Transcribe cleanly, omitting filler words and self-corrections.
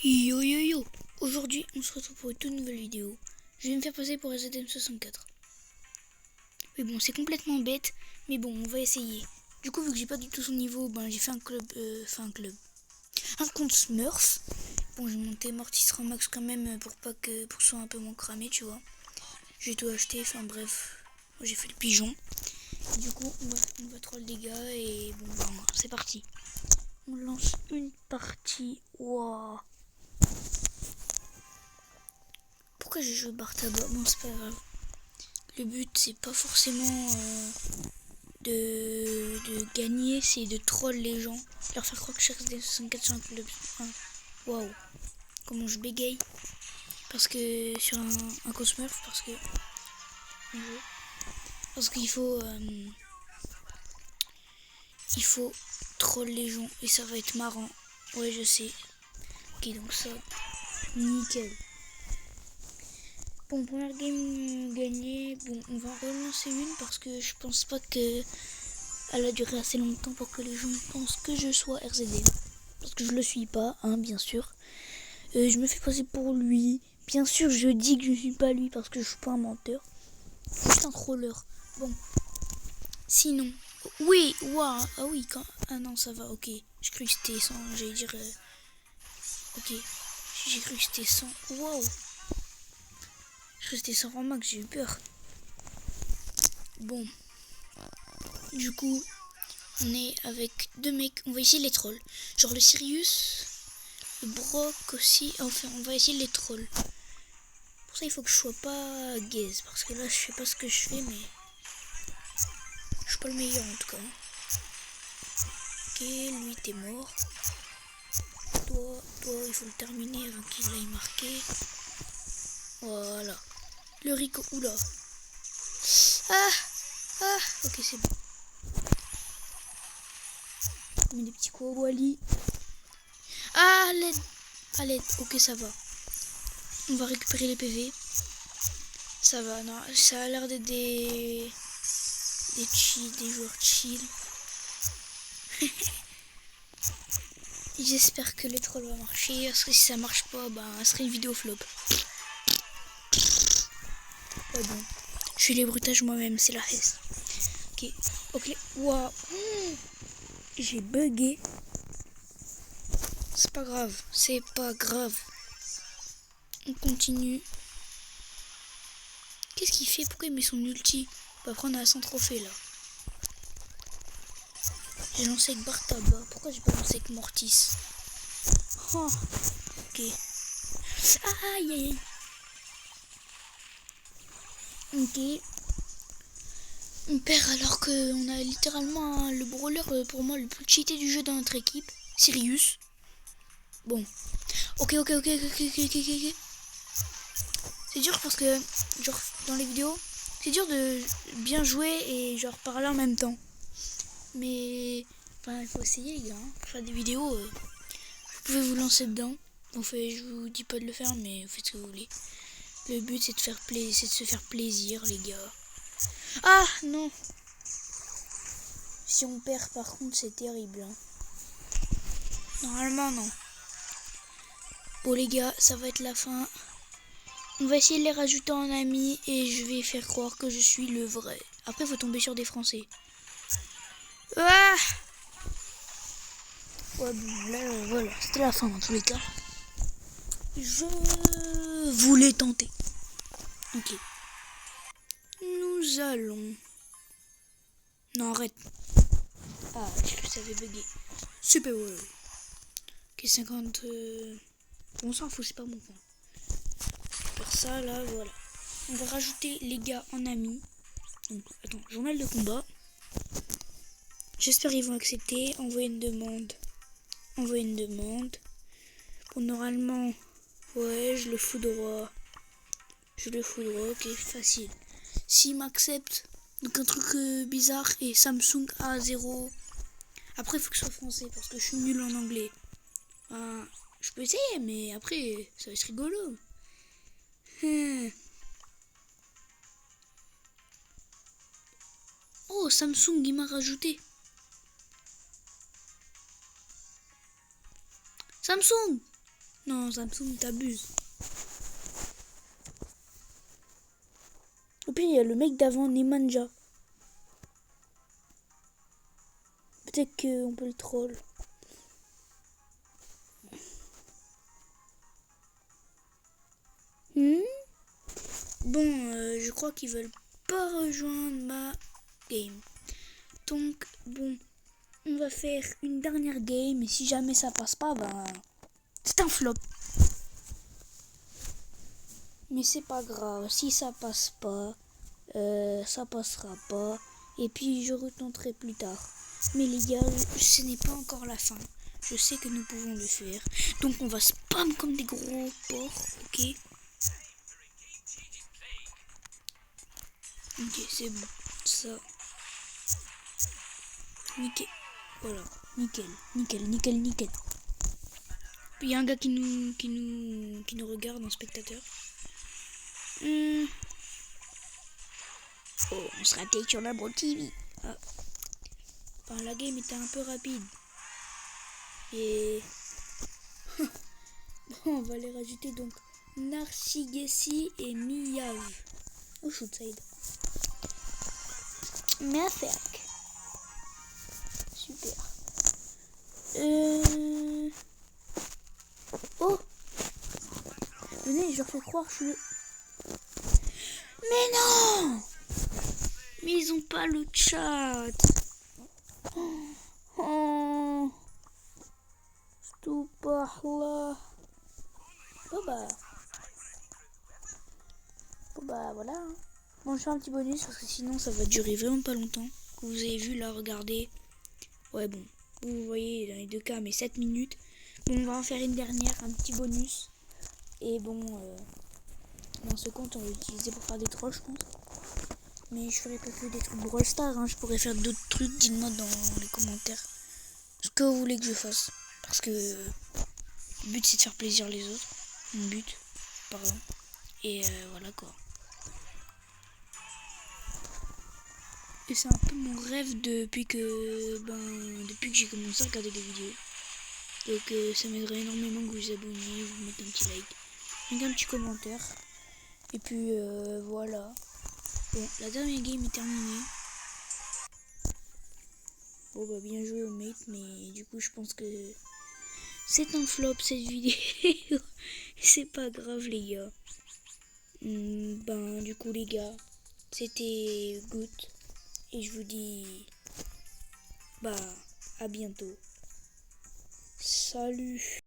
Yo yo yo, aujourd'hui on se retrouve pour une toute nouvelle vidéo. Je vais me faire passer pour SZM64. Mais bon, c'est complètement bête, mais bon, on va essayer. Du coup, vu que j'ai pas du tout son niveau, ben j'ai fait un compte Smurf. Bon, j'ai monté Mortis Max quand même pour que ce soit un peu moins cramé, tu vois. J'ai tout acheté, enfin bref, j'ai fait le pigeon. Du coup, on va troll des gars et bon, ben, c'est parti. On lance une partie. Waouh. Pourquoi j'ai joué Bartaba? Bon, c'est pas grave. Le but, c'est pas forcément de gagner, c'est de troll les gens. Leur faire croire que je cherche des 64 sur un club. Waouh. Comment je bégaye. Parce que sur un Cosmurf, parce qu'il faut troll les gens et ça va être marrant. Ouais, je sais. Ok, donc ça, nickel. Bon, première game gagnée. Bon, on va relancer une parce que je pense pas que elle a duré assez longtemps pour que les gens pensent que je sois RZD. Parce que je le suis pas, hein, bien sûr. Je me fais passer pour lui. Bien sûr, je dis que je suis pas lui parce que je suis pas un menteur. Juste un troller. Bon. Sinon. Oui, waouh. Ah oui, quand. Ah non, ça va, ok. J'ai cru que c'était 100. J'allais dire. Ok. J'ai cru que c'était 100. Waouh. Je crois que c'était 100 en max, j'ai eu peur. Bon. Du coup, on est avec deux mecs. On va essayer les trolls. Genre le Sirius. Le Brock aussi. Enfin, on va essayer les trolls. Pour ça, il faut que je sois pas gaze. Parce que là, je sais pas ce que je fais, mais je suis pas le meilleur en tout cas. Ok, lui, t'es mort. Toi, il faut le terminer avant qu'il aille marquer. Voilà. Le Rico, oula. Ah, ok, c'est bon. On met des petits coups au Wally. Ah, l'aide. Ah, l'aide. Ok, ça va. On va récupérer les PV. Ça va, non, ça a l'air d'être des joueurs chill. J'espère que les trolls va marcher, parce que si ça marche pas, ben, ça serait une vidéo flop. Ouais, bon, je suis les brutages moi-même, c'est la haine. Ok, waouh, j'ai bugué. C'est pas grave. On continue. Qu'est-ce qu'il fait? Pourquoi il met son ulti? Après, on a 100 trophées là. J'ai lancé avec Bartaba. Pourquoi j'ai pas lancé avec Mortis? Oh, ok. Aïe aïe aïe. Ok. On perd alors qu'on a littéralement le brawler pour moi le plus cheaté du jeu dans notre équipe. Sirius. Bon. Ok. C'est dur parce que, genre, dans les vidéos, c'est dur de bien jouer et genre parler en même temps. Mais, enfin, il faut essayer les gars. Hein. Pour faire des vidéos, vous pouvez vous lancer dedans. Enfin, je vous dis pas de le faire, mais vous faites ce que vous voulez. Le but c'est de se faire plaisir les gars. Ah non. Si on perd par contre c'est terrible. Hein. Normalement non. Bon les gars, ça va être la fin. On va essayer de les rajouter en amis et je vais faire croire que je suis le vrai. Après faut tomber sur des Français. Ah ouais bon là voilà, c'était la fin dans tous les cas. Je voulais tenter. Ok. Nous allons. Non arrête. Ah j'ai cru que ça avait bugué. Super ouais. Ok 50. On s'en fout, c'est pas mon point. Faire ça là, voilà. On va rajouter les gars en amis. Donc, attends, journal de combat. J'espère qu'ils vont accepter. Envoyer une demande. Bon, normalement, ouais, je le fous droit. Ok, facile. S'ils m'acceptent, donc un truc bizarre et Samsung A0. Après, il faut que ce soit français parce que je suis nul en anglais. Je peux essayer, mais après, ça va être rigolo. Oh, Samsung, il m'a rajouté. Samsung! Non, Samsung, t'abuses. Et puis il y a le mec d'avant, Nemanja. Peut-être qu'on peut le troll. Bon, je crois qu'ils veulent pas rejoindre ma game. Donc, bon, on va faire une dernière game. Et si jamais ça passe pas, ben, c'est un flop. Mais c'est pas grave. Si ça passe pas, ça passera pas. Et puis, je retenterai plus tard. Mais les gars, ce n'est pas encore la fin. Je sais que nous pouvons le faire. Donc, on va spam comme des gros porcs, ok? Ok, c'est bon. Ça. Nickel. Voilà. Nickel. Nickel. Puis il y a un gars qui nous regarde, un spectateur. Oh, on sera peut-être sur la Brawl TV. Ah. Enfin, la game était un peu rapide. Et... bon, on va les rajouter donc Narcigessi et Miyav. Oh, shoot side. Merfac. Super. Oh, venez, je leur fais croire que je suis le... Mais non! Mais ils ont pas le chat. Oh, là. Bon bah voilà. Bon, je fais un petit bonus parce que sinon ça va durer vraiment pas longtemps. Que vous avez vu là, regardez. Ouais bon, vous voyez dans les deux cas mais 7 minutes. Bon, on va en faire une dernière, un petit bonus. Et bon, dans ce compte on va l'utiliser pour faire des trolls je pense. Mais je ferai pas que des trucs Brawl Stars, hein. Je pourrais faire d'autres trucs, dites-moi dans les commentaires ce que vous voulez que je fasse. Parce que le but c'est de faire plaisir les autres. Mon but, pardon. Et voilà quoi. Et c'est un peu mon rêve depuis que j'ai commencé à regarder des vidéos. Donc ça m'aiderait énormément que vous vous abonniez, vous mettez un petit like, mettez un petit commentaire. Et puis voilà. Bon, la dernière game est terminée. Bon bah bien joué au mate, mais du coup je pense que c'est un flop cette vidéo. C'est pas grave les gars. Du coup les gars, c'était good. Et je vous dis à bientôt. Salut.